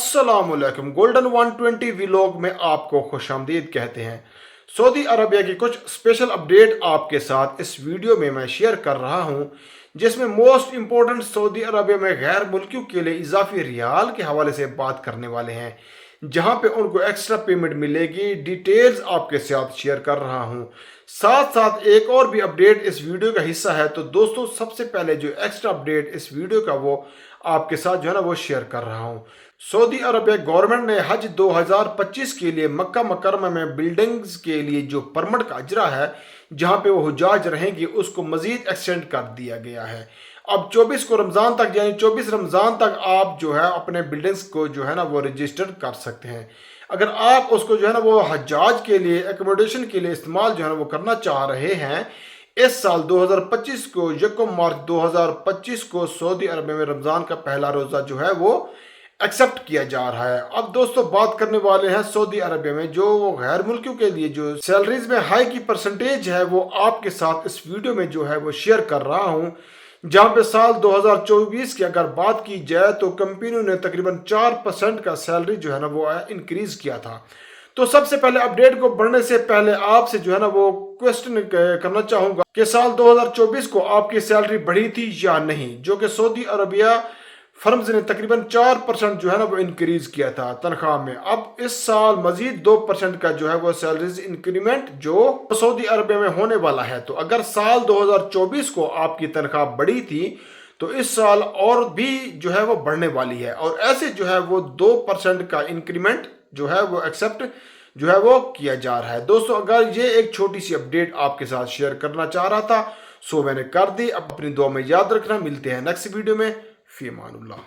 अस्सलाम वालेकुम। Golden 120 vlog में आपको खुशामदीद कहते हैं। सऊदी अरबिया की कुछ स्पेशल अपडेट आपके साथ इस वीडियो में मैं शेयर कर रहा हूं, जिसमें मोस्ट इंपॉर्टेंट सऊदी अरबिया में गैर मुल्कियों के लिए इजाफी रियाल के हवाले से बात करने वाले हैं, जहां पे उनको एक्स्ट्रा पेमेंट मिलेगी। डिटेल्स आपके साथ शेयर कर रहा हूं। साथ साथ एक और भी अपडेट इस वीडियो का हिस्सा है। तो दोस्तों, सबसे पहले जो एक्स्ट्रा अपडेट इस वीडियो का वो आपके साथ जो है ना वो शेयर कर रहा हूं। सऊदी अरबिया गवर्नमेंट ने हज 2025 के लिए मक्का मुकरमा में बिल्डिंग्स के लिए जो परमिट का अजरा है, जहां पे वो हुजाज रहेंगे, उसको मजीद एक्सटेंड कर दिया गया है। अब 24 को रमज़ान तक, यानी 24 रमज़ान तक आप जो है अपने बिल्डिंग्स को जो है ना वो रजिस्टर कर सकते हैं। अगर आप उसको जो है ना वो हजाज के लिए, एकोमोडेशन के लिए इस्तेमाल जो है ना वो करना चाह रहे हैं, इस साल 2025 को 1 मार्च 2025 को सऊदी अरबिया में रमज़ान का पहला रोज़ा जो है वो एक्सेप्ट किया जा रहा है। अब दोस्तों, बात करने वाले हैं सऊदी अरबिया में जो गैर मुल्कियों के लिए जो सैलरीज में हाई की परसेंटेज है, वो आपके साथ इस वीडियो में जो है वो शेयर कर रहा हूं। जहां पे साल 2024 की अगर बात की जाए तो कंपनियों ने तकरीबन 4% का सैलरी जो है ना वो इंक्रीज किया था। तो सबसे पहले अपडेट को बढ़ने से पहले आपसे जो है ना वो क्वेश्चन करना चाहूंगा कि साल 2024 को आपकी सैलरी बढ़ी थी या नहीं, जो कि सऊदी अरबिया फर्म्स ने तकरीबन 4% जो है ना वो इंक्रीज किया था तनख्वाह में। अब इस साल मजीद 2% का जो है वो सैलरीज इंक्रीमेंट जो सऊदी अरबिया में होने वाला है। तो अगर साल 2024 को आपकी तनख्वाह बढ़ी थी तो इस साल और भी जो है वो बढ़ने वाली है, और ऐसे जो है वो 2% का इंक्रीमेंट जो है वो एक्सेप्ट जो है वो किया जा रहा है। दोस्तों, अगर ये एक छोटी सी अपडेट आपके साथ शेयर करना चाह रहा था, सो मैंने कर दी। अब अपनी दुआ में याद रखना। मिलते हैं नेक्स्ट वीडियो में। फी अमानुल्लाह।